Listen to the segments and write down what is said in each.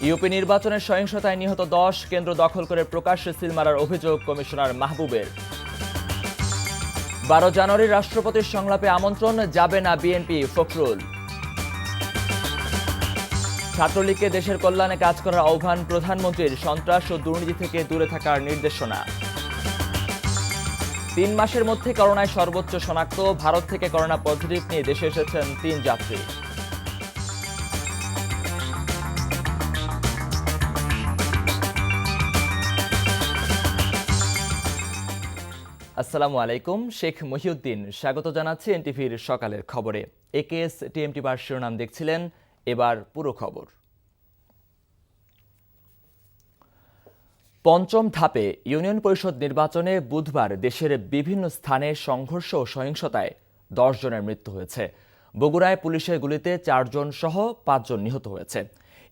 UP নির্বাচনের সহিংসতায় নিহত 10, কেন্দ্র দখল করে প্রকাশ্যে সিল মারার অভিযোগ কমিশনার মাহবুবের। 12 জানুয়ারির রাষ্ট্রপতির সংলাপে আমন্ত্রণ, যাবে না বিএনপি, ফখরুল। ছাত্রলীগকে দেশের কল্যাণে কাজ করার আহ্বান প্রধানমন্ত্রীর, সন্ত্রাস ও দুর্নীতি থেকে দূরে থাকার নির্দেশনা। 3 মাসের মধ্যে করোনায় সর্বোচ্চ শনাক্ত, ভারত থেকে করোনা পজিটিভ নিয়ে দেশে এসেছেন 3 যাত্রী। আসসালামু আলাইকুম, শেখ মহিউদ্দিন স্বাগত জানাচ্ছি এনটিভির সকালের খবরে। একেএস টিএমটি বার শিরোনাম দেখছিলেন, এবার পুরো খবর। পঞ্চম ধাপে ইউনিয়ন পরিষদ নির্বাচনে বুধবার দেশের বিভিন্ন স্থানে সংঘর্ষ ও সহিংসতায় 10 জনের মৃত্যু হয়েছে। বগুড়ায় পুলিশের গুলিতে 4 জন সহ 5 জন নিহত হয়েছে।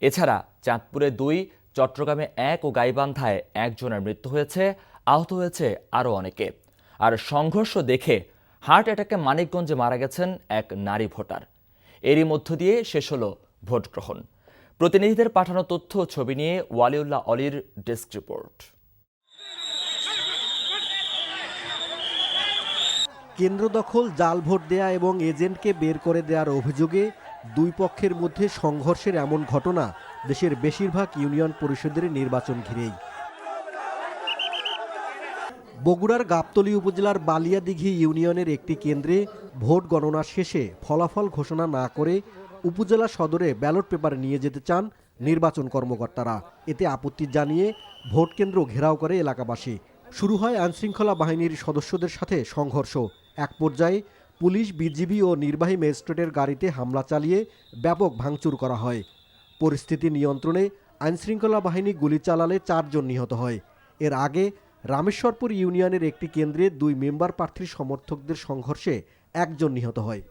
এছাড়া চাঁদপুরে 2, চট্টগ্রামে 1 ও গাইবান্ধায় 1 জনের মৃত্যু হয়েছে। আহত হয়েছে আরও অনেকে। আর সংঘর্ষ দেখে হার্ট অ্যাটাকে মানিকগঞ্জে মারা গেছেন এক নারী ভোটার। এরই মধ্য দিয়ে শেষ হল ভোট গ্রহণ। প্রতিনিধিদের পাঠানো তথ্য ও ছবি নিয়ে ওয়ালিউল্লাহ অলির ডেস্ক রিপোর্ট। কেন্দ্র দখল, জাল ভোট দেয়া এবং এজেন্টকে বের করে দেওয়ার অভিযোগে দুই পক্ষের মধ্যে সংঘর্ষের এমন ঘটনা দেশের বেশিরভাগ ইউনিয়ন পরিষদের নির্বাচন ঘিরেই। বগুড়ার গাবতলী উপজেলার বালিয়াদিঘি ইউনিয়নের একটি কেন্দ্রে ভোট গণনা শেষে ফলাফল ঘোষণা না করে উপজেলা সদরে ব্যালট পেপার নিয়ে যেতে চান নির্বাচন কর্মকর্তারা। এতে আপত্তি জানিয়ে ভোট কেন্দ্র ঘেরাও করে এলাকাবাসী। শুরু হয় আইনশৃঙ্খলা বাহিনীর সদস্যদের সাথে সংঘর্ষ। এক পর্যায়ে পুলিশ, বিজিবি ও নির্বাহী ম্যাজিস্ট্রেটের গাড়িতে হামলা চালিয়ে ব্যাপক ভাঙচুর করা হয়। পরিস্থিতি নিয়ন্ত্রণে আইনশৃঙ্খলা বাহিনী গুলি চালালে 4 জন নিহত হয়। এর আগে রামেশ্বরপুর ইউনিয়নের একটি কেন্দ্রে 2 মেম্বার প্রার্থীর সমর্থকদের সংঘর্ষে 1 জন নিহত হয়।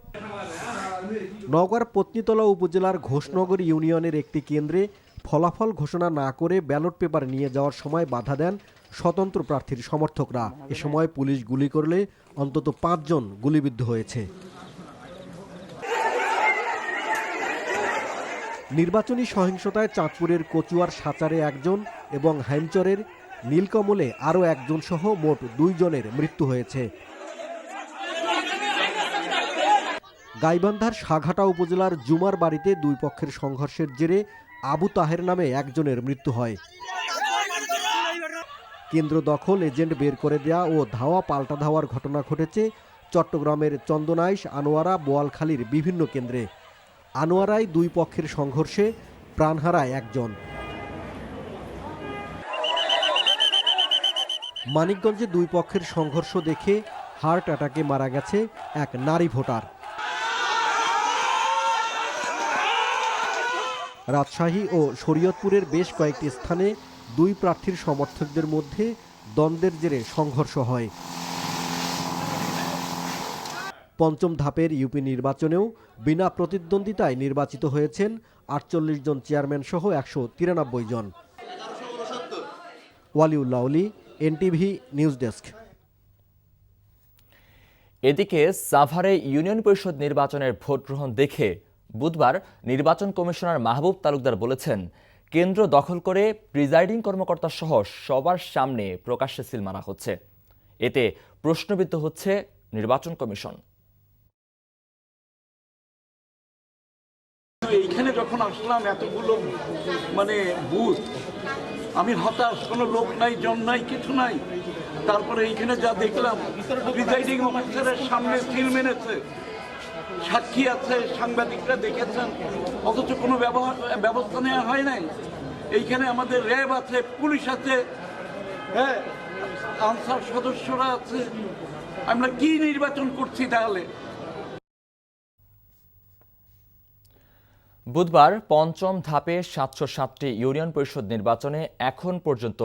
নওগাঁর পত্নীতলা উপজেলার ঘোষনগর ইউনিয়নের একটি কেন্দ্রে ফলাফল ঘোষণা না করে ব্যালট পেপার নিয়ে যাওয়ার সময় বাধা দেন স্বতন্ত্র প্রার্থীর সমর্থকরা। এ সময় পুলিশ গুলি করলে অন্তত 5 জন গুলিবিদ্ধ হয়েছে। নির্বাচনী সহিংসতায় চাঁদপুরের কচুয়ার সাচারে 1 জন এবং হাইমচরের নীলকমলে আরও 1 জন সহ মোট 2 জনের মৃত্যু হয়েছে। গাইবান্ধার সাঘাটা উপজেলার জুমার বাড়িতে 2 পক্ষের সংঘর্ষের জেরে আবু তাহের নামে 1 জনের মৃত্যু হয়। কেন্দ্র দখল, এজেন্ট বের করে দেয়া ও ধাওয়া পাল্টা ধাওয়ার ঘটনা ঘটেছে চট্টগ্রামের চন্দনাইশ, আনোয়ারা, বোয়ালখালীর বিভিন্ন কেন্দ্রে। আনোয়ারায় 2 পক্ষের সংঘর্ষে প্রাণ হারায় 1 জন। মানিকগঞ্জে 2 পক্ষের সংঘর্ষ দেখে হার্ট অ্যাটাকে মারা গেছে এক নারী ভোটার। রাজশাহী ও শরীয়তপুরের বেশ কয়েকটি স্থানে 2 প্রার্থীর সমর্থকদের মধ্যে দ্বন্দ্বের জেরে সংঘর্ষ হয়। পঞ্চম ধাপের ইউপি নির্বাচনেও বিনা প্রতিদ্বন্দ্বিতায় নির্বাচিত হয়েছেন 48 জন চেয়ারম্যান সহ 193 জন। ওয়ালিউল্লাহ অলি, এনটিভি নিউজ ডেস্ক। এদিকে সাভারে ইউনিয়ন পরিষদ নির্বাচনের ভোট গ্রহণ দেখে বুধবার নির্বাচন কমিশনার মাহবুব তালুকদার বলেছেন, কেন্দ্র দখল করে প্রিজাইডিং কর্মকর্তা সহ সবার সামনে প্রকাশ্যে সিল মারা হচ্ছে। এতে প্রশ্নবিদ্ধ হচ্ছে নির্বাচন কমিশন। এইখানে যখন আসলাম, এতগুলো বুথ, আমি হতাশ, কোনো লোক নাই, জন নাই, কিছু নাই। তারপরে এইখানে যা দেখলাম, প্রিজাইডিং অফিসারের সামনে সিল মেনেছে, সাক্ষী আছে, সাংবাদিকরা দেখেছেন, অথচ কোনো ব্যবস্থা নেওয়া হয় নাই। এইখানে আমাদের র্যাব আছে, পুলিশ আছে, হ্যাঁ, আনসার সদস্যরা আছে। আমরা কি নির্বাচন করছি তাহলে? বুধবার পঞ্চম ধাপে 707টি ইউনিয়ন পরিষদ নির্বাচনে এখন পর্যন্ত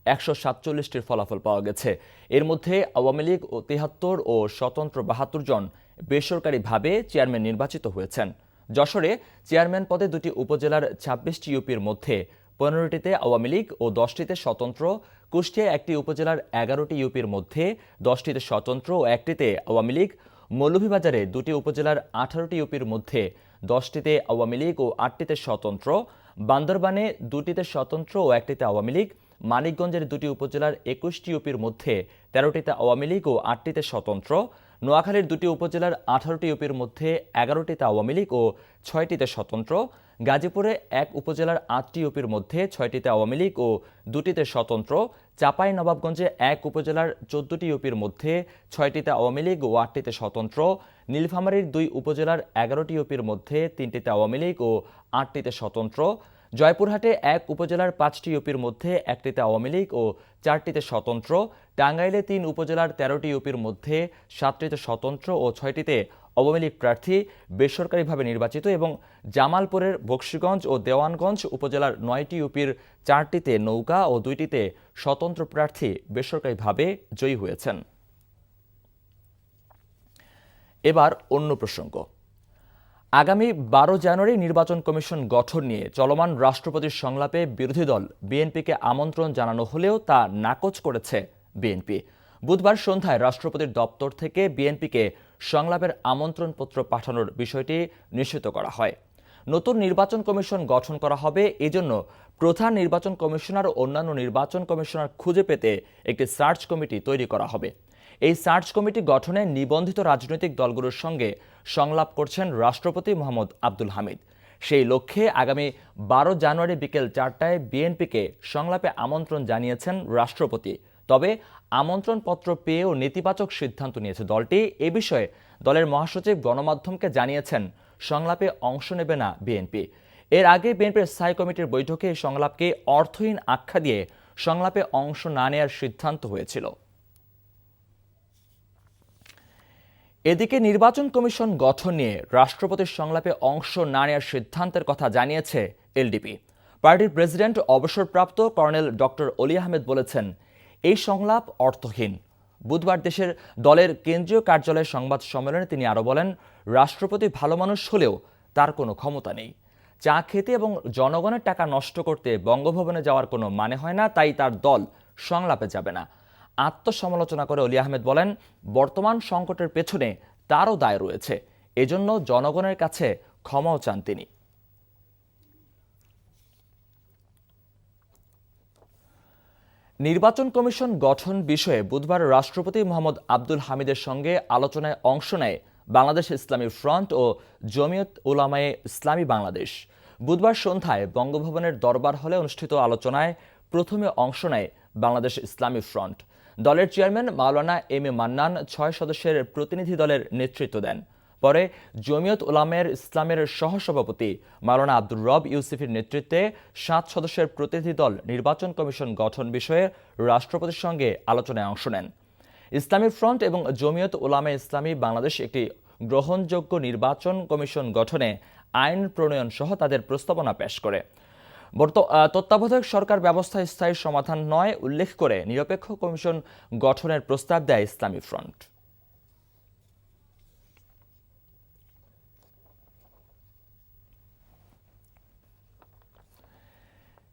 147টির ফলাফল পাওয়া গেছে। এর মধ্যে আওয়ামী লীগ 73 ও স্বতন্ত্র 72 জন বেসরকারিভাবে চেয়ারম্যান নির্বাচিত হয়েছেন। যশোরে চেয়ারম্যান পদে 2টি উপজেলার 26টি ইউপির মধ্যে 15টিতে আওয়ামী লীগ ও 10টিতে স্বতন্ত্র, কুষ্টিয়ায় একটি উপজেলার 11টি ইউপির মধ্যে 10টিতে স্বতন্ত্র ও 1টিতে আওয়ামী লীগ, মৌলভীবাজারে 2টি উপজেলার 18টি ইউপির মধ্যে 10টিতে আওয়ামী লীগ ও 8টিতে স্বতন্ত্র, বান্দরবানে 2টিতে স্বতন্ত্র ও 1টিতে আওয়ামী লীগ, মানিকগঞ্জের 2টি উপজেলার 21টি ইউপির মধ্যে 13টিতে আওয়ামী লীগ ও 8টিতে স্বতন্ত্র, নোয়াখালীর 2টি উপজেলার 18টি ইউপির মধ্যে 11টিতে আওয়ামী লীগ ও 6টিতে স্বতন্ত্র, গাজীপুরে 1 উপজেলার 8টি ইউপির মধ্যে 6টিতে আওয়ামী লীগ ও 2টিতে স্বতন্ত্র, চাঁপাইনবাবগঞ্জে 1 উপজেলার 14টি ইউপির মধ্যে 6টিতে আওয়ামী লীগ ও 8টিতে স্বতন্ত্র, নীলফামারীর 2 উপজেলার 11টি ইউপির মধ্যে 3টিতে আওয়ামী লীগ ও 8টিতে স্বতন্ত্র, জয়পুরহাটে 1 উপজেলার 5টি ইউপির মধ্যে 1টিতে আওয়ামী লীগ ও 4টিতে স্বতন্ত্র, টাঙ্গাইলে 3 উপজেলার 13টি ইউপির মধ্যে 7টিতে স্বতন্ত্র ও 6টিতে আওয়ামী লীগ প্রার্থী বেসরকারিভাবে নির্বাচিত এবং জামালপুরের বকশীগঞ্জ ও দেওয়ানগঞ্জ উপজেলার 9টি ইউপির 4টিতে নৌকা ও 2টিতে স্বতন্ত্র প্রার্থী বেসরকারিভাবে জয়ী হয়েছেন। এবার অন্য প্রসঙ্গ। আগামী 12 জানুয়ারি নির্বাচন কমিশন গঠন নিয়ে চলমান রাষ্ট্রপতির সংলাপে বিরোধী দল বিএনপিকে আমন্ত্রণ জানানো হলেও তা নাকচ করেছে বিএনপি। বুধবার সন্ধ্যায় রাষ্ট্রপতির দপ্তর থেকে বিএনপিকে সংলাপের আমন্ত্রণপত্র পাঠানোর বিষয়টি নিশ্চিত করা হয়। নতুন নির্বাচন কমিশন গঠন করা হবে, এজন্য প্রধান নির্বাচন কমিশনার ও অন্যান্য নির্বাচন কমিশনার খুঁজে পেতে একটি সার্চ কমিটি তৈরি করা হবে। এই সার্চ কমিটি গঠনে নিবন্ধিত রাজনৈতিক দলগুলোর সঙ্গে সংলাপ করছেন রাষ্ট্রপতি মোহাম্মদ আব্দুল হামিদ। সেই লক্ষ্যে আগামী 12 জানুয়ারি বিকেল 4টায় বিএনপিকে সংলাপে আমন্ত্রণ জানিয়েছেন রাষ্ট্রপতি। তবে আমন্ত্রণপত্র পেয়েও নেতিবাচক সিদ্ধান্ত নিয়েছে দলটি। এ বিষয়ে দলের মহাসচিব গণমাধ্যমকে জানিয়েছেন সংলাপে অংশ নেবে না বিএনপি। এর আগে বিএনপির স্থায়ী কমিটির বৈঠকে এই সংলাপকে অর্থহীন আখ্যা দিয়ে সংলাপে অংশ না নেওয়ার সিদ্ধান্ত হয়েছিল। এদিকে নির্বাচন কমিশন গঠন নিয়ে রাষ্ট্রপতির সংলাপে অংশ না নেওয়ার সিদ্ধান্তের কথা জানিয়েছে এলডিপি। পার্টির প্রেসিডেন্ট অবসরপ্রাপ্ত কর্নেল ডক্টর অলি আহমেদ বলেছেন, এই সংলাপ অর্থহীন। বুধবার দেশের দলের কেন্দ্রীয় কার্যালয়ের সংবাদ সম্মেলনে তিনি আরও বলেন, রাষ্ট্রপতি ভালো মানুষ হলেও তার কোনো ক্ষমতা নেই। চা খেতে এবং জনগণের টাকা নষ্ট করতে বঙ্গভবনে যাওয়ার কোনো মানে হয় না, তাই তার দল সংলাপে যাবে না। আত্মসমালোচনা করে অলি আহমেদ বলেন, বর্তমান সংকটের পেছনে তারও দায় রয়েছে, এজন্য জনগণের কাছে ক্ষমাও চান তিনি। নির্বাচন কমিশন গঠন বিষয়ে বুধবার রাষ্ট্রপতি মোহাম্মদ আব্দুল হামিদের সঙ্গে আলোচনায় অংশ নেয় বাংলাদেশ ইসলামী ফ্রন্ট ও জমিয়ত উলামায়ে ইসলামী বাংলাদেশ। বুধবার সন্ধ্যায় বঙ্গভবনের দরবার হলে অনুষ্ঠিত আলোচনায় প্রথমে অংশ নেয় বাংলাদেশ ইসলামী ফ্রন্ট। দলের chairman Maulana M A Mannan 6 সদস্যের প্রতিনিধি দলের নেতৃত্ব দেন। পরে জমিয়ত উলামায়ে ইসলামের সহসভাপতি মাওলানা আব্দুর রব ইউসুফের নেতৃত্বে 7 সদস্যের প্রতিনিধি দল নির্বাচন কমিশন গঠন বিষয়ে রাষ্ট্রপতির সঙ্গে আলোচনায় অংশ নেন। ইসলামী ফ্রন্ট এবং জমিয়ত উলামায়ে ইসলামী বাংলাদেশ একটি গ্রহণযোগ্য নির্বাচন কমিশন গঠনে আইন প্রণয়ন সহ তাদের প্রস্তাবনা পেশ করে। তত্ত্বাবধায়ক সরকার ব্যবস্থা স্থায়ী সমাধান নয় উল্লেখ করে নিরপেক্ষ কমিশন গঠনের প্রস্তাব দেয় ইসলামী ফ্রন্ট।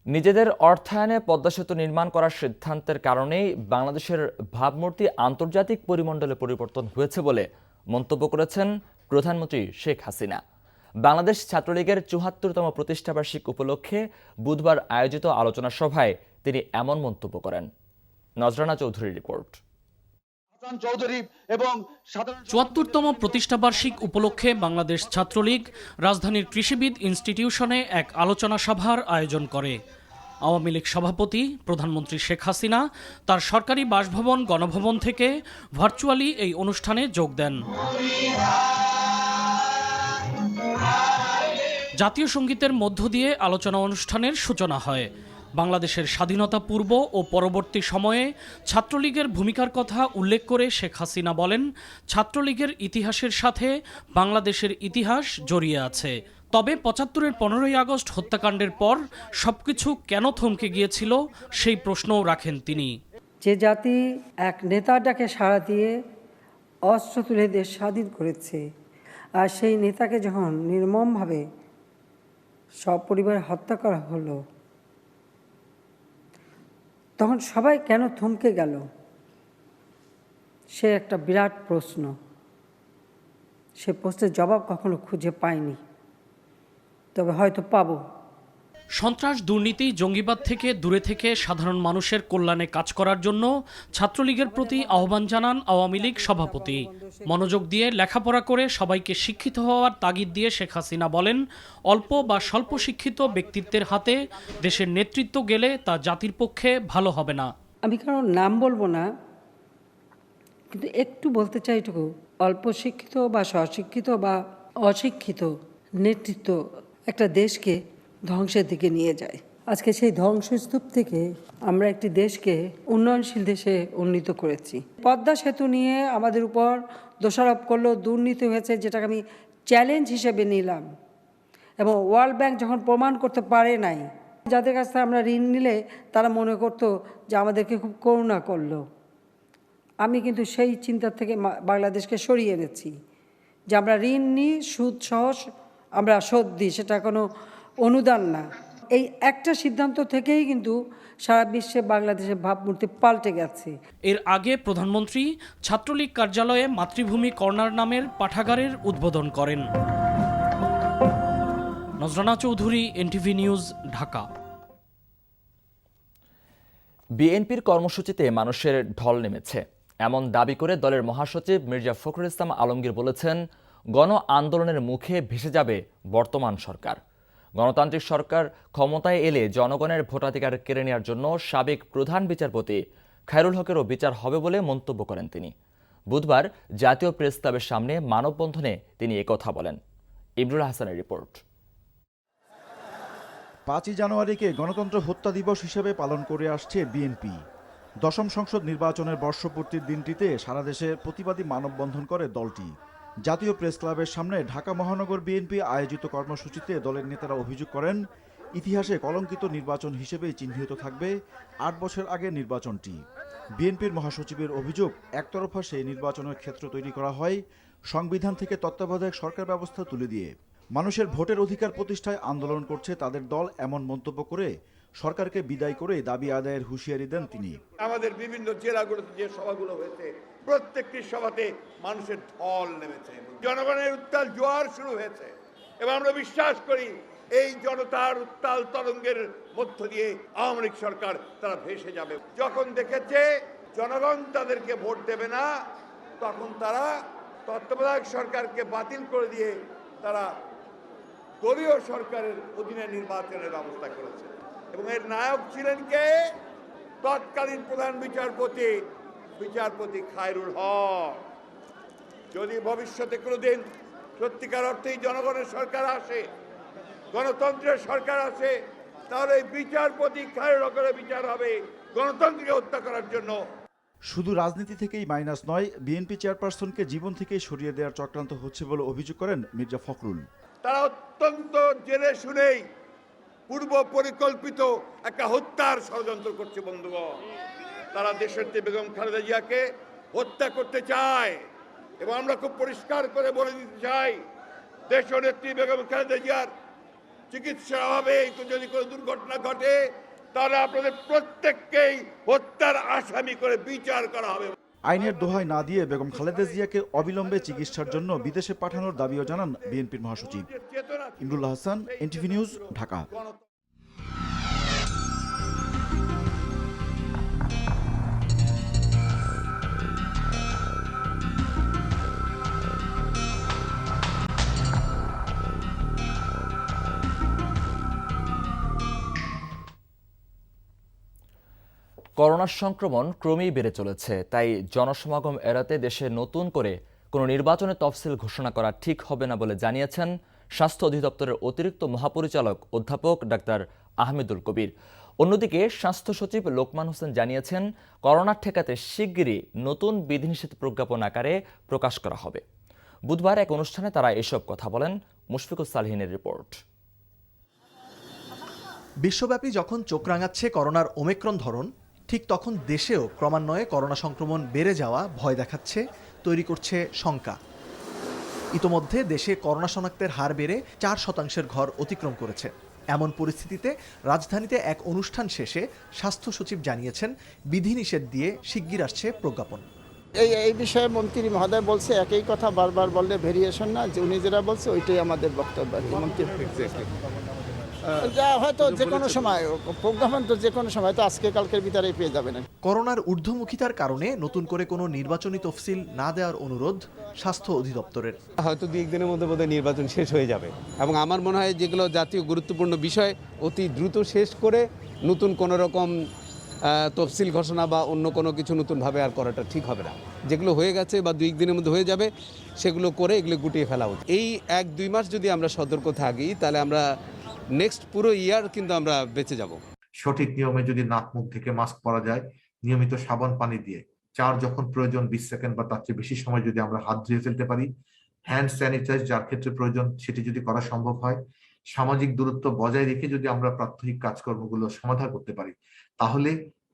নিজেদের অর্থায়নে পদ্মা সেতু নির্মাণ করার সিদ্ধান্তের কারণেই বাংলাদেশের ভাবমূর্তি আন্তর্জাতিক পরিমণ্ডলে পরিবর্তন হয়েছে বলে মন্তব্য করেছেন প্রধানমন্ত্রী শেখ হাসিনা। বাংলাদেশ ছাত্রলীগের ৭৪তম প্রতিষ্ঠাবার্ষিক উপলক্ষে বুধবার আয়োজিত আলোচনা সভায় তিনি এমন মন্তব্য করেন। নজরানা চৌধুরীর রিপোর্ট। ৭৪তম প্রতিষ্ঠাবার্ষিক উপলক্ষে বাংলাদেশ ছাত্রলীগ রাজধানীর কৃষিবিদ ইনস্টিটিউশনে এক আলোচনা সভার আয়োজন করে। আওয়ামী লীগ সভাপতি প্রধানমন্ত্রী শেখ হাসিনা তার সরকারি বাসভবন গণভবন থেকে ভার্চুয়ালি এই অনুষ্ঠানে যোগ দেন। জাতীয় সঙ্গীতের মধ্য দিয়ে আলোচনা অনুষ্ঠানের সূচনা হয়। বাংলাদেশের স্বাধীনতা পূর্ব ও পরবর্তী সময়ে ছাত্রলীগের ভূমিকার কথা উল্লেখ করে শেখ হাসিনা বলেন, ছাত্রলীগের ইতিহাসের সাথে বাংলাদেশের ইতিহাস জড়িয়ে আছে। তবে ৭৫-এর ১৫ই আগস্ট হত্যাকাণ্ডের পর সবকিছু কেন থমকে গিয়েছিল সেই প্রশ্নও রাখেন তিনি। যে জাতি এক নেতার ডাকে সাড়া দিয়ে অস্ত্র তুলে দেশ স্বাধীন করেছে, আর সেই নেতাকে যখন নির্মমভাবে সব পরিবার হত্যা করা হলো, তখন সবাই কেন থমকে গেল? সে একটা বিরাট প্রশ্ন। সে প্রশ্নের জবাব কখনো খুঁজে পাইনি, তবে হয়তো পাবো। সন্ত্রাস, দুর্নীতি, জঙ্গিবাদ থেকে দূরে থেকে সাধারণ মানুষের কল্যাণে কাজ করার জন্য ছাত্রলীগের প্রতি আহ্বান জানান আওয়ামী লীগ সভাপতি। মনোযোগ দিয়ে লেখাপড়া করে সবাইকে শিক্ষিত হওয়ার তাগিদ দিয়ে শেখ হাসিনা বলেন, অল্প বা স্বল্প শিক্ষিত ব্যক্তিত্বের হাতে দেশের নেতৃত্ব গেলে তা জাতির পক্ষে ভালো হবে না। আমি কারোর নাম বলবো না, কিন্তু একটু বলতে চাই এটুকু, অল্প শিক্ষিত বা স্বশিক্ষিত বা অশিক্ষিত নেতৃত্ব একটা দেশকে ধ্বংসের দিকে নিয়ে যায়। আজকে সেই ধ্বংসস্তূপ থেকে আমরা একটি দেশকে উন্নয়নশীল দেশে উন্নীত করেছি। পদ্মা সেতু নিয়ে আমাদের উপর দোষারোপ করলো দুর্নীতি হয়েছে, যেটাকে আমি চ্যালেঞ্জ হিসেবে নিলাম, এবং ওয়ার্ল্ড ব্যাংক যখন প্রমাণ করতে পারে নাই, যাদের কাছ থেকে আমরা ঋণ নিলে তারা মনে করতো যে আমাদেরকে খুব করুণা করলো। আমি কিন্তু সেই চিন্তা থেকে বাংলাদেশকে সরিয়ে এনেছি যে আমরা ঋণ নিই, সুদ সহ আমরা শোধ দিই, সেটা কোনো অনুদান না। এই একটা সিদ্ধান্ত থেকেই কিন্তু সারা বিশ্বে বাংলাদেশের ভাবমূর্তি পাল্টে গেছে। এর আগে প্রধানমন্ত্রী ছাত্রলীগ কার্যালয়ে মাতৃভূমি কর্নার নামের পাঠাগারের উদ্বোধন করেন। নজরানা চৌধুরী, এনটিভি নিউজ, ঢাকা। বিএনপির কর্মসূচিতে মানুষের ঢল নেমেছে এমন দাবি করে দলের মহাসচিব মির্জা ফখরুল ইসলাম আলমগীর বলেছেন, গণ আন্দোলনের মুখে ভেসে যাবে বর্তমান সরকার। গণতান্ত্রিক সরকার ক্ষমতায় এলে জনগণের ভোটাধিকার কেড়ে নেওয়ার জন্য সাবেক প্রধান বিচারপতি খায়রুল হকেরও বিচার হবে বলে মন্তব্য করেন তিনি। বুধবার জাতীয় প্রেস ক্লাবের সামনে মানববন্ধনে তিনি একথা বলেন। ইমরুল হাসানের রিপোর্ট। 5ই জানুয়ারিকে গণতন্ত্র হত্যা দিবস হিসেবে পালন করে আসছে বিএনপি। দশম সংসদ নির্বাচনের বর্ষপূর্তির দিনটিতে সারা দেশে প্রতিবাদী মানববন্ধন করে দলটি। জাতীয় প্রেস ক্লাবের সামনে ঢাকা মহানগর বিএনপি আয়োজিত কর্মসূচিতে দলের নেতারা অভিযোগ করেন, ইতিহাসে কলঙ্কিত নির্বাচন হিসেবেই চিহ্নিত থাকবে 8 বছর আগের নির্বাচনটি। বিএনপির মহাসচিবের অভিযোগ, একতরফা সেই নির্বাচনের ক্ষেত্র তৈরি করা হয় সংবিধান থেকে তত্ত্বাবধায়ক সরকার ব্যবস্থা তুলে দিয়ে। মানুষের ভোটের অধিকার প্রতিষ্ঠায় আন্দোলন করছে তাদের দল, এমন মন্তব্য করে সরকারকে বিদায় করে দাবি আদায়ের হুঁশিয়ারি দেন তিনি। আমাদের বিভিন্ন জেলাগুলোতে যে সভাগুলো হয়েছে, প্রত্যেকটি সভাতে মানুষের ঢল নেমেছে, জনগণের উত্তাল জোয়ার শুরু হয়েছে, এবং আমরা বিশ্বাস করি এই জনতার উত্তাল তরঙ্গের মধ্য দিয়ে আওয়ামী লীগ সরকার তারা ভেসে যাবে। যখন দেখেছে জনগণ তাদেরকে ভোট দেবে না, তখন তারা তত্ত্বাবধায়ক সরকারকে বাতিল করে দিয়ে তারা দলীয় সরকারের অধীনে নির্বাচনের ব্যবস্থা করেছে, এবং এর নায়ক ছিলেন কে? তৎকালীন প্রধান বিচারপতি খায়রুল হক। যদি ভবিষ্যতে কোনোদিন সত্যিকার অর্থেই জনগণের সরকার আসে, গণতন্ত্রের সরকার আসে, তাহলে এই বিচারপতি খায়রুল হকের বিচার হবে গণতন্ত্রকে হত্যা করার জন্য। শুধু রাজনীতি থেকেই মাইনাস নয়, বিএনপি চেয়ারপারসনকে জীবন থেকে সরিয়ে দেওয়ার চক্রান্ত হচ্ছে বলে অভিযোগ করেন মির্জা ফখরুল। তারা অত্যন্ত জেনে শুনেই পূর্ব পরিকল্পিত একটা হত্যার ষড়যন্ত্র করছে বন্ধুগণ। তারা দেশনেত্রী বেগম খালেদা জিয়াকে হত্যা করতে চায়, এবং আমরা খুব পরিষ্কার করে বলে দিতে চাই, দেশনেত্রী বেগম খালেদা জিয়ার চিকিৎসার অভাবে যদি কোনো দুর্ঘটনা ঘটে, তাহলে আপনাদের প্রত্যেককেই হত্যার আসামি করে বিচার করা হবে। আইনের দোহাই না দিয়ে বেগম খালেদা জিয়াকে অবিলম্বে চিকিৎসার জন্য বিদেশে পাঠানোর দাবিও জানান বিএনপির মহাসচিব। Imrul Hasan, NTV news, Dhaka. করোনার সংক্রমণ ক্রমেই বেড়ে চলেছে, তাই জনসমাগম এড়াতে দেশে নতুন করে কোনো নির্বাচনের তফসিল ঘোষণা করা ঠিক হবে না বলে জানিয়েছেন স্বাস্থ্য অধিদপ্তরের অতিরিক্ত মহাপরিচালক অধ্যাপক ডাক্তার আহমেদুল কবির। অন্যদিকে স্বাস্থ্য সচিব লোকমান হোসেন জানিয়েছেন, করোনা ঠেকাতে শিগগিরই নতুন বিধিনিষেধ প্রজ্ঞাপন আকারে প্রকাশ করা হবে। বুধবার এক অনুষ্ঠানে তারা এসব কথা বলেন। মুশফিকুস সালহিনের রিপোর্ট। বিশ্বব্যাপী যখন চোখ রাঙাচ্ছে করোনার ওমিক্রন ধরন, ঠিক তখন দেশেও ক্রমান্বয়ে করোনা সংক্রমণ বেড়ে যাওয়া ভয় দেখাচ্ছে, তৈরি করছে শঙ্কা। ইতোমধ্যে দেশে করোনা শনাক্তের হার বেড়ে 4% ঘর অতিক্রম করেছে। এমন পরিস্থিতিতে রাজধানীতে এক অনুষ্ঠান শেষে স্বাস্থ্য সচিব জানিয়েছেন, বিধিনিষেধ দিয়ে শিগগির আসছে প্রজ্ঞাপন। এই বিষয়ে মন্ত্রী মহোদয় বলছে একই কথা বারবার বললে ভেরিয়েশন না, যে উনি যেটা বলছে ওইটাই আমাদের বক্তব্য। যা হয়তো যে কোনো সময় প্রজ্ঞাপন তো যে কোনো সময় তো আজকে কালকের ভিতরেই পেয়ে যাবেন। করোনার ঊর্ধ্বমুখিতার কারণে নতুন করে কোনো নির্বাচনী তফসিল না দেওয়ার অনুরোধ স্বাস্থ্য অধিদপ্তরের। হয়তো 2-1 দিনের মধ্যে বোধহয় নির্বাচন শেষ হয়ে যাবে এবং আমার মনে হয় যেগুলো জাতীয় গুরুত্বপূর্ণ বিষয় অতি দ্রুত শেষ করে নতুন কোনো রকম তফসিল ঘোষণা বা অন্য কোনো কিছু নতুনভাবে আর করাটা ঠিক হবে না। যেগুলো হয়ে গেছে বা 2-1 দিনের মধ্যে হয়ে যাবে সেগুলো করে এগুলো গুটিয়ে ফেলা উচিত। এই 1-2 মাস যদি আমরা সতর্ক থাকি তাহলে আমরা নেক্সট পুরো ইয়ার কিন্তু আমরা বেঁচে যাব। সঠিক নিয়মে যদি নাক মুখ থেকে মাস্ক পরা যায়, নিয়মিত সাবান পানি দিয়ে যখন প্রয়োজন 20 সেকেন্ড বা তার চেয়ে বেশি সময় যদি আমরা হাত ধুয়ে ফেলতে পারি, হ্যান্ড স্যানিটাইজ যার ক্ষেত্রে প্রয়োজন সেটি যদি করা সম্ভব হয়, সামাজিক দূরত্ব বজায় রেখে যদি আমরা প্রাত্যহিক কাজকর্মগুলো সমাধান করতে পারি, তাহলে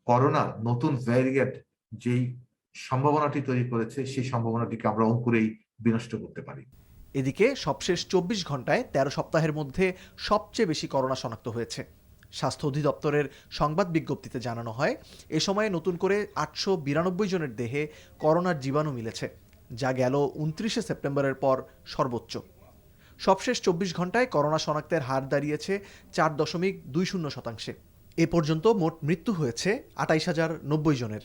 করোনা নতুন ভ্যারিয়েন্ট যেই সম্ভাবনাটি তৈরি করেছে সেই সম্ভাবনাটিকে আমরা অঙ্কুরেই বিনষ্ট করতে পারি। এদিকে সবশেষ 24 ঘন্টায় 13 সপ্তাহের মধ্যে সবচেয়ে বেশি করোনা শনাক্ত হয়েছে। স্বাস্থ্য অধিদপ্তরের সংবাদ বিজ্ঞপ্তিতে জানানো হয়, এ সময়ে নতুন করে 892 জনের দেহে করোনার জীবাণু মিলেছে, যা গেল 29 সেপ্টেম্বরের পর সর্বোচ্চ। সবশেষ 24 ঘন্টায় করোনা শনাক্তের হার দাঁড়িয়েছে 4.20%। এ পর্যন্ত মোট মৃত্যু হয়েছে 28,090 জনের।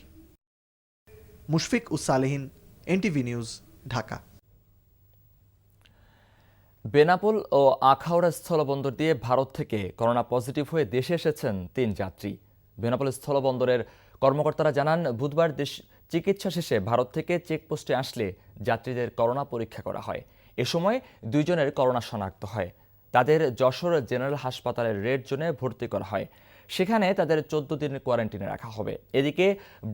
Mushfiq Us-Salehin, NTV news, Dhaka. বেনাপোল ও আখাউড়া স্থলবন্দর দিয়ে ভারত থেকে করোনা পজিটিভ হয়ে দেশে এসেছেন 3 যাত্রী। বেনাপোল স্থলবন্দরের কর্মকর্তারা জানান, বুধবার চিকিৎসা শেষে ভারত থেকে চেকপোস্টে আসলে যাত্রীদের করোনা পরীক্ষা করা হয়। এ সময় 2 জনের করোনা শনাক্ত হয়। তাদের যশোর জেনারেল হাসপাতালের রেড জোনে ভর্তি করা হয়। সেখানে তাদের 14 দিনের কোয়ারেন্টাইনে রাখা হবে। এদিকে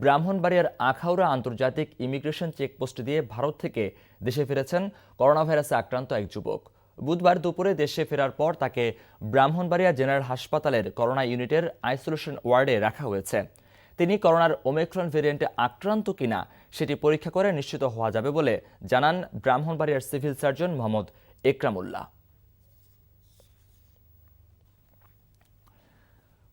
ব্রাহ্মণবাড়িয়ার আখাউড়া আন্তর্জাতিক ইমিগ্রেশন চেকপোস্ট দিয়ে ভারত থেকে দেশে ফিরেছেন করোনা ভাইরাসে আক্রান্ত এক যুবক। বুধবার দুপুরে দেশে ফেরার পর তাকে ব্রাহ্মণবাড়িয়া জেনারেল হাসপাতালের করোনা ইউনিটের আইসোলেশন ওয়ার্ডে রাখা হয়েছে। তিনি করোনার ওমিক্রন ভেরিয়েন্টে আক্রান্ত কিনা সেটি পরীক্ষা করে নিশ্চিত হওয়া যাবে বলে জানান ব্রাহ্মণবাড়িয়ার সিভিল সার্জন মোহাম্মদ একরামুল্লাহ।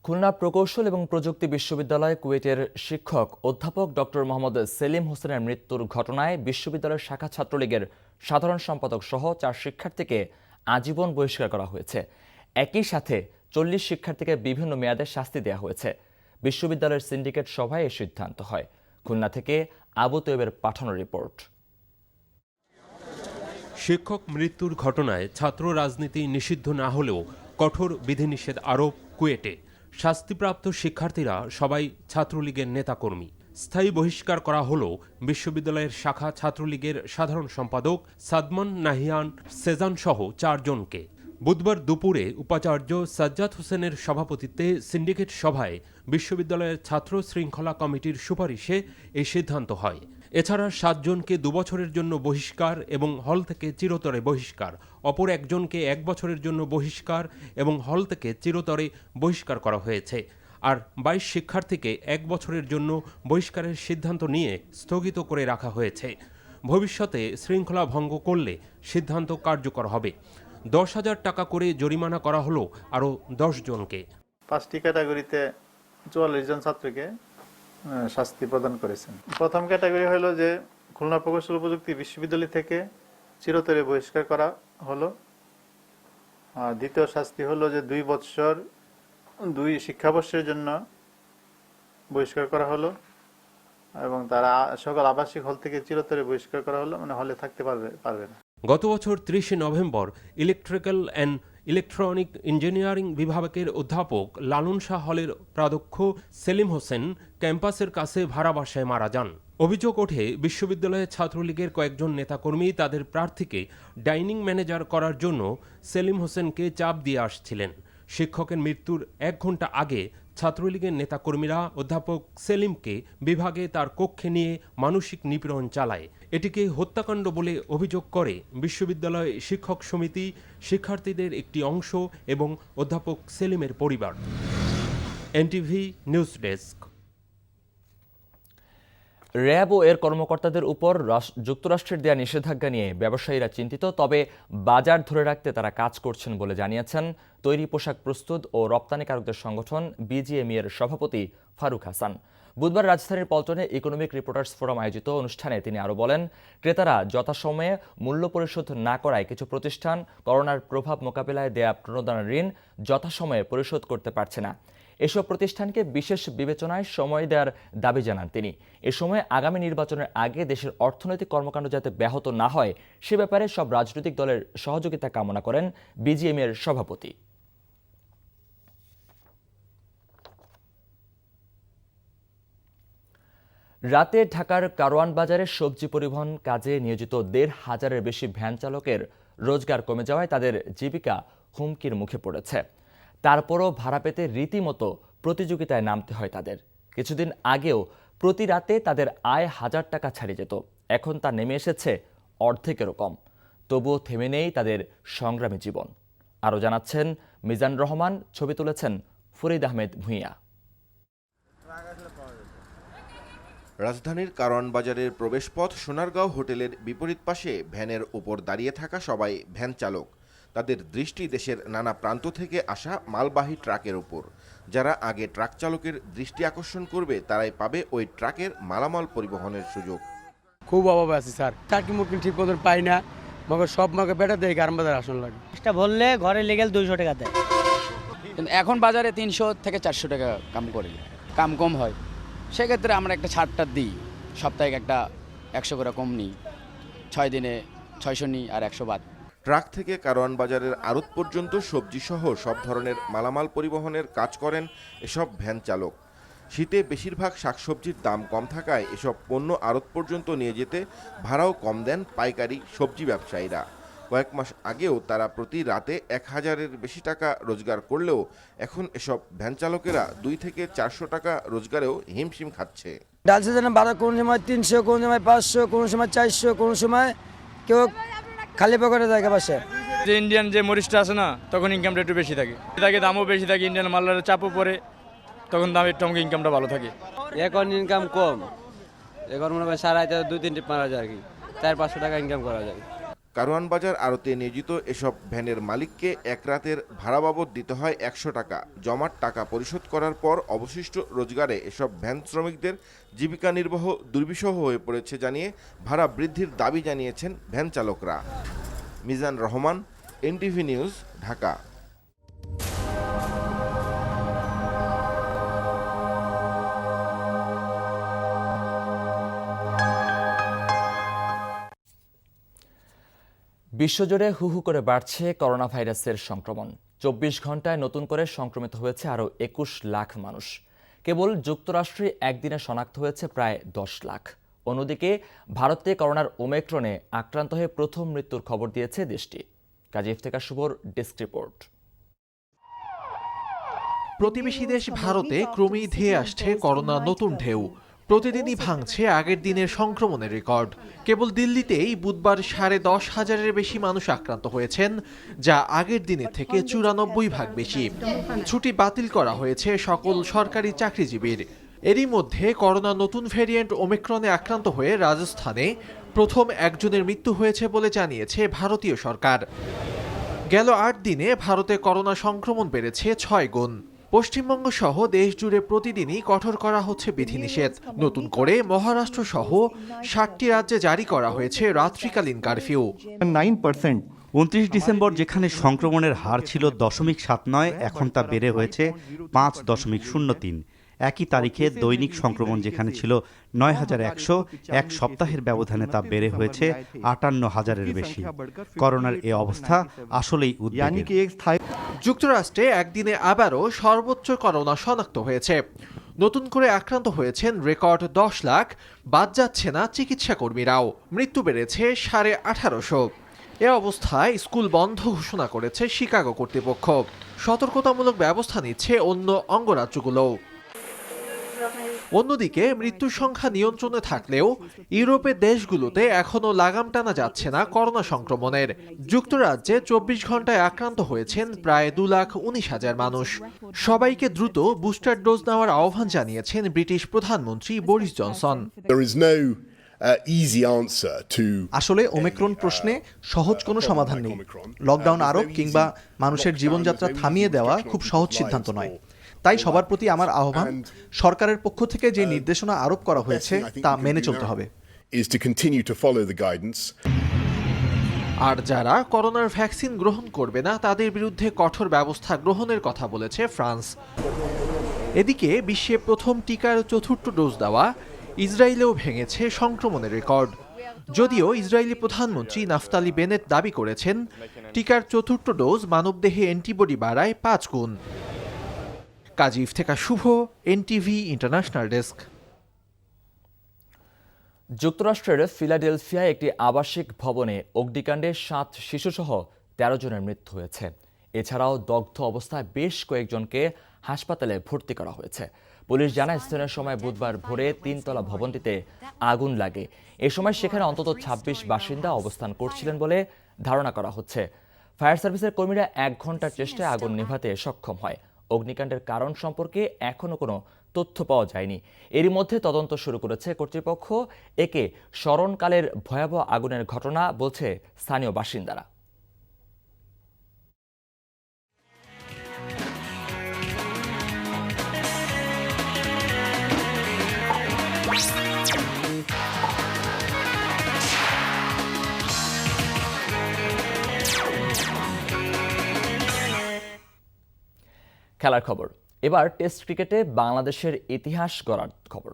খুলনা প্রকৌশল এবং প্রযুক্তি বিশ্ববিদ্যালয় কুয়েটের শিক্ষক অধ্যাপক ডক্টর মোহাম্মদ সেলিম হোসেনের মৃত্যুর ঘটনায় বিশ্ববিদ্যালয়ের শাখা ছাত্রলীগের সাধারণ সম্পাদক সহ 4 শিক্ষার্থীকে আজীবন বহিষ্কার করা হয়েছে। একই সাথে 40 শিক্ষার্থীকে বিভিন্ন মেয়াদে শাস্তি দেওয়া হয়েছে। বিশ্ববিদ্যালয়ের সিন্ডিকেট সভায় এই সিদ্ধান্ত হয়। খুলনা থেকে আবু তৈবের পাঠানো রিপোর্ট। শিক্ষক মৃত্যুর ঘটনায় ছাত্র রাজনীতি নিষিদ্ধ না হলেও কঠোর বিধিনিষেধ আরোপ কুয়েটে। শাস্তিপ্রাপ্ত শিক্ষার্থীরা সবাই ছাত্রলীগের নেতাকর্মী। স্থায়ী বহিষ্কার করা হলো বিশ্ববিদ্যালয়ের শাখা ছাত্রলীগের সাধারণ সম্পাদক সাদমান নাহিয়ান সেজান সহ 4 জনকে। বুধবার দুপুরে উপাচার্য সাজ্জাদ হোসেনের সভাপতিত্বে সিন্ডিকেট সভায় বিশ্ববিদ্যালয়ের ছাত্র শৃঙ্খলা কমিটির সুপারিশে এই সিদ্ধান্ত হয়। এছাড়া 7 জনকে 2 বছরের জন্য বহিষ্কার এবং হল থেকে চিরতরে বহিষ্কার, অপর 1 জনকে 1 বছরের জন্য বহিষ্কার এবং হল থেকে চিরতরে বহিষ্কার করা হয়েছে। আর 22 শিক্ষার্থীকে 1 বছরের জন্য বহিষ্কারের সিদ্ধান্ত নিয়ে স্থগিত করে রাখা হয়েছে। ভবিষ্যতে শৃঙ্খলা ভঙ্গ করলে সিদ্ধান্ত কার্যকর হবে। 10,000 টাকা করে জরিমানা করা হলো আরও 10 জনকে। 5টি ক্যাটাগরিতে 44 জন ছাত্রকে শাস্তি প্রদান করেছেন। প্রথম ক্যাটাগরি হলো যে খুলনা প্রকৌশল প্রযুক্তি বিশ্ববিদ্যালয় থেকে চিরতরে বহিষ্কার করা হলো। আর দ্বিতীয় শাস্তি হলো যে 2 বছর 2 শিক্ষাবর্ষের জন্য বহিষ্কার করা হলো এবং তারা সকল আবাসিক হল থেকে চিরতরে বহিষ্কার করা হলো, মানে হলে থাকতে পারবে না। গত বছর 30 November electrical and electronic engineering বিভাগের অধ্যাপক লালন শাহ হলের প্রাধ্যক্ষ সেলিম হোসেন ক্যাম্পাসের কাছে ভাড়া বাসায় মারা যান। অভিযোগ ওঠে বিশ্ববিদ্যালয়ের ছাত্রলীগের কয়েকজন নেতাকর্মী তাদের প্রার্থীকে ডাইনিং ম্যানেজার করার জন্য সেলিম হোসেনকে চাপ দিয়ে আসছিলেন। শিক্ষকের মৃত্যুর 1 ঘন্টা আগে ছাত্রলীগের নেতাকর্মীরা অধ্যাপক সেলিমকে বিভাগে তার কক্ষে নিয়ে মানসিক নিপীড়ন চালায়। এটিকে হত্যাকাণ্ড বলে অভিযোগ করে বিশ্ববিদ্যালয় শিক্ষক সমিতি, শিক্ষার্থীদের একটি অংশ এবং অধ্যাপক সেলিমের পরিবার। NTV news desk. র্যাব ও এর কর্মকর্তাদের উপর যুক্তরাষ্ট্রের দেয়া নিষেধাজ্ঞা নিয়ে ব্যবসায়ীরা চিন্তিত, তবে বাজার ধরে রাখতে তারা কাজ করছেন বলে জানিয়েছেন তৈরি পোশাক প্রস্তুত ও রপ্তানিকারকদের সংগঠন বিজিএমইএর সভাপতি ফারুক হাসান। বুধবার রাজধানীর পল্টনে ইকোনমিক রিপোর্টার্স ফোরাম আয়োজিত অনুষ্ঠানে তিনি আরও বলেন, ক্রেতারা যথাসময়ে মূল্য পরিশোধ না করায় কিছু প্রতিষ্ঠান করোনার প্রভাব মোকাবিলায় দেয়া প্রণোদনা ঋণ যথাসময়ে পরিশোধ করতে পারছে না। এসব প্রতিষ্ঠানকে বিশেষ বিবেচনায় সময় দেওয়ার দাবি জানান তিনি। এ সময় আগামী নির্বাচনের আগে দেশের অর্থনৈতিক কর্মকাণ্ড যাতে ব্যাহত না হয় সে ব্যাপারে সব রাজনৈতিক দলের সহযোগিতা কামনা করেন বিজিএমইএর সভাপতি। রাতে ঢাকার কারওয়ান বাজারে সবজি পরিবহন কাজে নিয়োজিত ১৫০০-এর বেশি ভ্যান চালকের রোজগার কমে যাওয়ায় তাদের জীবিকা হুমকির মুখে পড়েছে। তারপরও ভাড়া পেতে রীতিমতো প্রতিযোগিতায় নামতে হয় তাদের। কিছুদিন আগেও প্রতি রাতে তাদের আয় ১,০০০ টাকা ছাড়িয়ে যেত, এখন তা নেমে এসেছে অর্ধেকেরও কম। তবুও থেমে নেই তাদের সংগ্রামী জীবন। আরও জানাচ্ছেন মিজান রহমান, ছবি তুলেছেন ফরিদ আহমেদ ভূঁইয়া। রাজধানীর কারওয়ান বাজারের প্রবেশপথ সোনারগাঁও হোটেলের বিপরীত পাশে ভ্যানের ওপর দাঁড়িয়ে থাকা সবাই ভ্যান চালক। তাদের দৃষ্টি দেশের নানা প্রান্ত থেকে আসা মালবাহী ট্রাকের উপর। যারা আগে ট্রাক চালকের দৃষ্টি আকর্ষণ করবে তারাই পাবে ওই ট্রাকের মালামাল পরিবহনের সুযোগ। খুব অভাবে আছি স্যার, চাকরি মুক্তি ঠিক মতন পাই না, মগর সব মাকে বেটা দেয় কারণ বাজার আসন লাগে। এটা বললে ঘরে লেগেল 200 টাকা দেয়, কিন্তু এখন বাজারে 300 থেকে 400 টাকা কাম করি, কাম কম হয়। সেক্ষেত্রে আমরা একটা ছাড়টা দিই, সপ্তাহে একটা 100 করে কম নিই, 6 দিনে 600 নিই আর 100 বাদ। ট্রাক থেকে কারওয়ান বাজারের আড়ত পর্যন্ত সবজি সহ সব ধরনের মালামাল পরিবহনের কাজ করেন এসব ভ্যান চালক। শীতে বেশিরভাগ শাকসবজির দাম কম থাকায় এসব পণ্য আড়ত পর্যন্ত নিয়ে যেতে ভাড়াও কম দেন পাইকারি সবজি ব্যবসায়ীরা। কয়েক মাস আগেও তারা প্রতি রাতে ১,০০০-এর বেশি টাকা রোজগার করলেও এখন এসব ভ্যান চালকেরা 2 থেকে 400 টাকা রোজগারেও হিমশিম খাচ্ছে। ডাল সিজনে 12, কোন সময় 300, কোন সময় 500, কোন সময় 400, কোন সময় কেউ খালি পকেটে থাকে বাসে। যে ইন্ডিয়ান যে মরিচটা আছে না, তখন ইনকামটা একটু বেশি থাকে, দামও বেশি থাকে, ইন্ডিয়ান মালের চাপও পড়ে, তখন দাম একটু আমাকে ইনকামটা ভালো থাকে। এখন ইনকাম কম, এখন মনে হয় সারা 2-3 টিপ মারা যায়, আর কি 400-500 টাকা ইনকাম করা যায়। কারওয়ান বাজার আড়তে নিয়োজিত এসব ভ্যানের মালিককে এক রাতের ভাড়া বাবদ দিতে হয় 100 টাকা। জমাট টাকা পরিশোধ করার পর অবশিষ্ট রোজগারে এসব ভ্যান শ্রমিকদের জীবিকা নির্বাহ দুর্বিষহ হয়ে পড়েছে জানিয়ে ভাড়া বৃদ্ধির দাবি জানিয়েছেন ভ্যান চালকরা। Mizan Rahman, NTV news, Dhaka. বিশ্বজুড়ে হু হু করে বাড়ছে করোনা ভাইরাসের সংক্রমণ। 24 ঘন্টায় নতুন করে সংক্রমিত হয়েছে আরও 21 লাখ মানুষ। কেবল যুক্তরাষ্ট্রে একদিনে শনাক্ত হয়েছে প্রায় 10 লাখ। অন্যদিকে ভারতে করোনার ওমিক্রনে আক্রান্ত হয়ে প্রথম মৃত্যুর খবর দিয়েছে দেশটি। কাজী ইফতেখার শুভর ডেস্ক রিপোর্ট। প্রতিবেশী দেশ ভারতে ক্রমেই ধেয়ে আসছে করোনা নতুন ঢেউ। প্রতিদিনই ভাঙছে আগের দিনের সংক্রমণের রেকর্ড। কেবল দিল্লিতেই বুধবার 10,500-এর বেশি মানুষ আক্রান্ত হয়েছেন, যা আগের দিনের থেকে 94 ভাগ বেশি। ছুটি বাতিল করা হয়েছে সকল সরকারি চাকরিজীবীর। এরই মধ্যে করোনা নতুন ভ্যারিয়েন্ট ওমিক্রনে আক্রান্ত হয়ে রাজস্থানে প্রথম একজনের মৃত্যু হয়েছে বলে জানিয়েছে ভারতীয় সরকার। গেল 8 দিনে ভারতে করোনা সংক্রমণ বেড়েছে 6 গুণ। পশ্চিমবঙ্গ সহ দেশ জুড়ে প্রতিদিনই কঠোর করা হচ্ছে বিধিনিষেধ। নতুন করে মহারাষ্ট্র সহ 60টি রাজ্যে জারি করা হয়েছে রাত্রিকালীন কারফিউ। 9%। 29 ডিসেম্বর যেখানে সংক্রমণের হার ছিল 0.79, এখন তা বেড়ে হয়েছে 5.03। একই তারিখে দৈনিক সংক্রমণ যেখানে ছিল 9,100, এক সপ্তাহের ব্যবধানে তা বেড়ে হয়েছে 58,000-এর বেশি। করোনার এ অবস্থা আসলেই উদ্বেগের। যুক্তরাষ্ট্রে একদিনে আবারও সর্বোচ্চ করোনা শনাক্ত হয়েছে। নতুন করে আক্রান্ত হয়েছেন রেকর্ড 10 লাখ। বাদ যাচ্ছে না চিকিৎসাকর্মীরাও। মৃত্যু বেড়েছে 1850। এ অবস্থায় স্কুল বন্ধ ঘোষণা করেছে শিকাগো কর্তৃপক্ষ। সতর্কতামূলক ব্যবস্থা নিচ্ছে অন্য অঙ্গরাজ্যগুলোও। অন্যদিকে মৃত্যুর সংখ্যা নিয়ন্ত্রণে থাকলেও ইউরোপের দেশগুলোতে এখনও লাগাম টানা যাচ্ছে না করোনা সংক্রমণের। যুক্তরাজ্যে 24 ঘন্টায় আক্রান্ত হয়েছেন প্রায় 2,19,000 মানুষ। সবাইকে দ্রুত বুস্টার ডোজ নেওয়ার আহ্বান জানিয়েছেন ব্রিটিশ প্রধানমন্ত্রী বরিস জনসন। আসলে ওমিক্রন প্রশ্নে সহজ কোনো সমাধান নেই। লকডাউন আরোপ কিংবা মানুষের জীবনযাত্রা থামিয়ে দেওয়া খুব সহজ সিদ্ধান্ত নয়। তাই সবার প্রতি আমার আহ্বান, সরকারের পক্ষ থেকে যে নির্দেশনা আরোপ করা হয়েছে তা মেনে চলতে হবে। আর যারা করোনার ভ্যাকসিন গ্রহণ করবে না তাদের বিরুদ্ধে কঠোর ব্যবস্থা গ্রহণের কথা বলেছে ফ্রান্স। এদিকে বিশ্বে প্রথম টিকার ৪র্থ ডোজ দেওয়া ইসরায়েলেও ভেঙেছে সংক্রমণের রেকর্ড। যদিও ইসরায়েলি প্রধানমন্ত্রী নাফতালি বেনেট দাবি করেছেন টিকার ৪র্থ ডোজ মানবদেহে অ্যান্টিবডি বাড়ায় ৫ গুণ। কাজী ইফতেখার শুভ, এনটিভি ইন্টারন্যাশনাল ডেস্ক। যুক্তরাষ্ট্রের ফিলাডেলফিয়ায় একটি আবাসিক ভবনে অগ্নিকাণ্ডে ৭ শিশুসহ ১৩ জনের মৃত্যু হয়েছে। এছাড়াও দগ্ধ অবস্থায় বেশ কয়েকজনকে হাসপাতালে ভর্তি করা হয়েছে। পুলিশ জানায় স্থানীয় সময় বুধবার ভোরে ৩তলা ভবনটিতে আগুন লাগে। এ সময় সেখানে অন্তত ২৬ বাসিন্দা অবস্থান করছিলেন বলে ধারণা করা হচ্ছে। ফায়ার সার্ভিসের কর্মীরা ১ ঘন্টার চেষ্টায় আগুন নেভাতে সক্ষম হয়। অগ্নিকাণ্ডের কারণ সম্পর্কে এখনও কোনো তথ্য পাওয়া যায়নি। এরই মধ্যে তদন্ত শুরু করেছে কর্তৃপক্ষ। একে স্মরণকালের ভয়াবহ আগুনের ঘটনা বলছে স্থানীয় বাসিন্দারা। খেলার খবর, এবার টেস্ট ক্রিকেটে বাংলাদেশের ইতিহাস গড়ার খবর।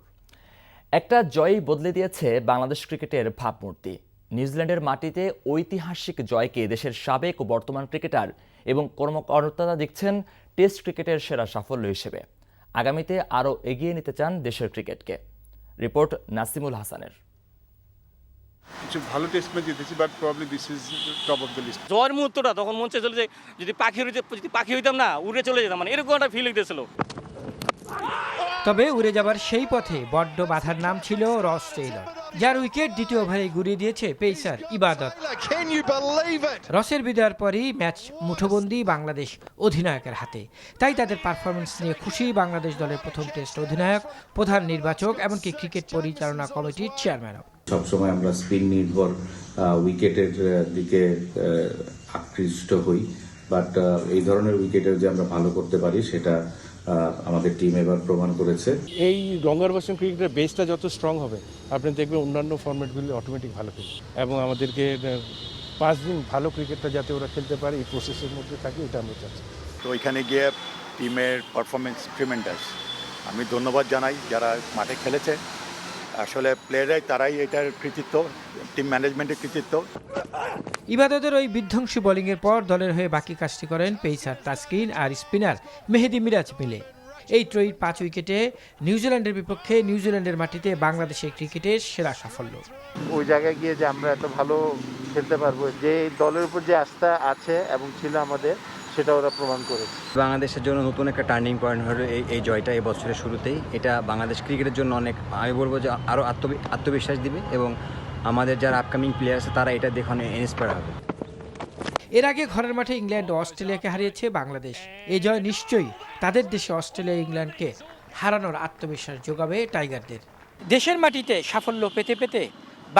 একটা জয়ই বদলে দিয়েছে বাংলাদেশ ক্রিকেটের ভাবমূর্তি। নিউজিল্যান্ডের মাটিতে ঐতিহাসিক জয়কে দেশের সাবেক ও বর্তমান ক্রিকেটার এবং কর্মকর্তারা দেখছেন টেস্ট ক্রিকেটের সেরা সাফল্য হিসেবে। আগামীতে আরও এগিয়ে নিতে চান দেশের ক্রিকেটকে। রিপোর্ট নাসিমুল হাসানের। কিছু ভালো টেস্ট ম্যাচ জিতেছি, but probably this is top of the list. জয়ের মুহূর্তটা তখন মন চাইছিল যে যদি পাখি হইতাম না, উড়ে চলে যেতাম, মানে এরকম একটা ফিল হইতেছিল। তবে উড়ে যাবার সেই পথে বড্ড বাধার নাম ছিল রস টেইলর, যার উইকেট দ্বিতীয় ওভারে গুড়িয়ে দিয়েছে পেসার ইবাদত। রসের বিদায়ের পরই ম্যাচ মুঠোবন্দি বাংলাদেশ অধিনায়কের হাতে। তাই তাদের পারফরমেন্স নিয়ে খুশি বাংলাদেশ দলের প্রথম টেস্ট অধিনায়ক, প্রধান নির্বাচক, এমনকি ক্রিকেট পরিচালনা কমিটির চেয়ারম্যানও। সবসময় আমরা স্পিন নির্ভর উইকেটের দিকে আকৃষ্ট হই, বাট এই ধরনের উইকেটের যে আমরা ভালো করতে পারি সেটা আমাদের টিম এবার প্রমাণ করেছে। এই লঙ্গার ভার্সন ক্রিকেটের বেসটা যত স্ট্রং হবে, আপনি দেখবেন অন্যান্য ফরম্যাটগুলি অটোমেটিক ভালো খেলবে, এবং আমাদেরকে 5 দিন ভালো ক্রিকেটটা যাতে ওরা খেলতে পারে এই প্রসেসের মধ্যে থাকে, এটা আমরা চাচ্ছি। তো ওইখানে গিয়ে টিমের পারফরমেন্স ট্রিমেন্ডাস। আমি ধন্যবাদ জানাই যারা মাঠে খেলেছে। আসলে প্লেয়াররাই, তারাই এটার কৃতিত্ব, টিম ম্যানেজমেন্টের কৃতিত্ব। ইবাদতের ওই বিধ্বংসী বোলিংয়ের পর দলের হয়ে বাকি কাজটি করেন পেসার তাসকিন আর স্পিনার মেহেদি মিরাজ মিলে। এই ত্রয়ীর 5 উইকেটে নিউজিল্যান্ডের বিপক্ষে নিউজিল্যান্ডের মাটিতে বাংলাদেশের ক্রিকেটের সেরা সাফল্য। ওই জায়গায় গিয়ে যে আমরা এত ভালো খেলতে পারবো, যে দলের উপর যে আস্থা আছে এবং ছিল আমাদের, সেটা ওরা প্রমাণ করেছে। বাংলাদেশের জন্য নতুন একটা টার্নিং পয়েন্ট হলো এই জয়টা এই বছরের শুরুতেই। এটা বাংলাদেশ ক্রিকেটের জন্য অনেক, আমি বলবো যে আরও আত্মবিশ্বাস দিবে, এবং আমাদের যারা আপকামিং প্লেয়ার আছে তারা এটা দেখে অনেক ইন্সপায়ার হবে। এর আগে ঘরের মাঠে ইংল্যান্ড ও অস্ট্রেলিয়াকে হারিয়েছে বাংলাদেশ। এই জয় নিশ্চয়ই তাদের দেশে অস্ট্রেলিয়া ইংল্যান্ডকে হারানোর আত্মবিশ্বাস যোগাবে টাইগারদের। দেশের মাটিতে সাফল্য পেতে পেতে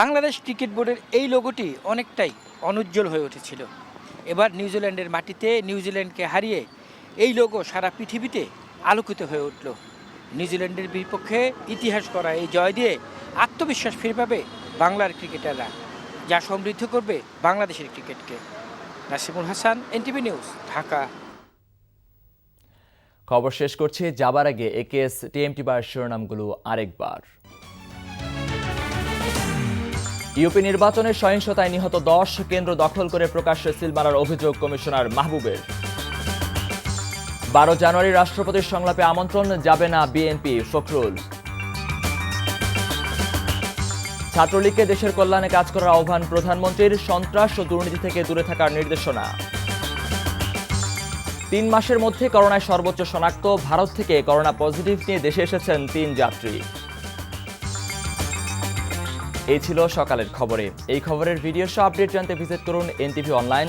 বাংলাদেশ ক্রিকেট বোর্ডের এই লোগোটি অনেকটাই অনুজ্জ্বল হয়ে উঠেছিল। এবার নিউজিল্যান্ডের মাটিতে নিউজিল্যান্ডকে হারিয়ে এই লোগো সারা পৃথিবীতে আলোকিত হয়ে উঠল। নিউজিল্যান্ডের বিপক্ষে ইতিহাস করা এই জয় দিয়ে আত্মবিশ্বাস ফিরে পাবে বাংলার ক্রিকেটাররা, যা সমৃদ্ধ করবে বাংলাদেশের ক্রিকেটকে। Nasimul Hasan, NTV news, Dhaka. খবর শেষ করছি, যাবার আগে একেএস টিএমটি বার শিরোনামগুলো আরেকবার। ইউপি নির্বাচনে সহিংসতায় নিহত 10, কেন্দ্র দখল করে প্রকাশ্যে সিল মারার অভিযোগ কমিশনার মাহবুবের। 12 জানুয়ারি রাষ্ট্রপতির সংলাপে আমন্ত্রণ, যাবে না বিএনপি, ফখরুল। ছাত্রলীগকে দেশের কল্যাণে কাজ করার আহ্বান প্রধানমন্ত্রীর, সন্ত্রাস ও দুর্নীতি থেকে দূরে থাকার নির্দেশনা। 3 মাসের মধ্যে করোনায় সর্বোচ্চ শনাক্ত, ভারত থেকে করোনা পজিটিভ নিয়ে দেশে এসেছেন 3 যাত্রী। এই ছিল সকালের খবরে। এই খবরের ভিডিও সহ আপডেট জানতে ভিজিট করুন এনটিভি অনলাইন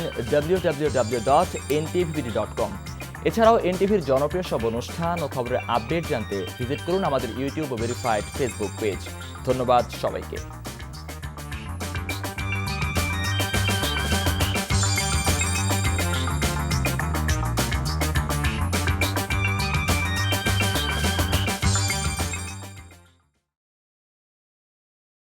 www.ntvd.com। এছাড়াও এনটিভির জনপ্রিয় সব অনুষ্ঠান ও খবরের আপডেট জানতে ভিজিট করুন আমাদের ইউটিউব ও ভেরিফাইড ফেসবুক পেজ। ধন্যবাদ সবাইকে।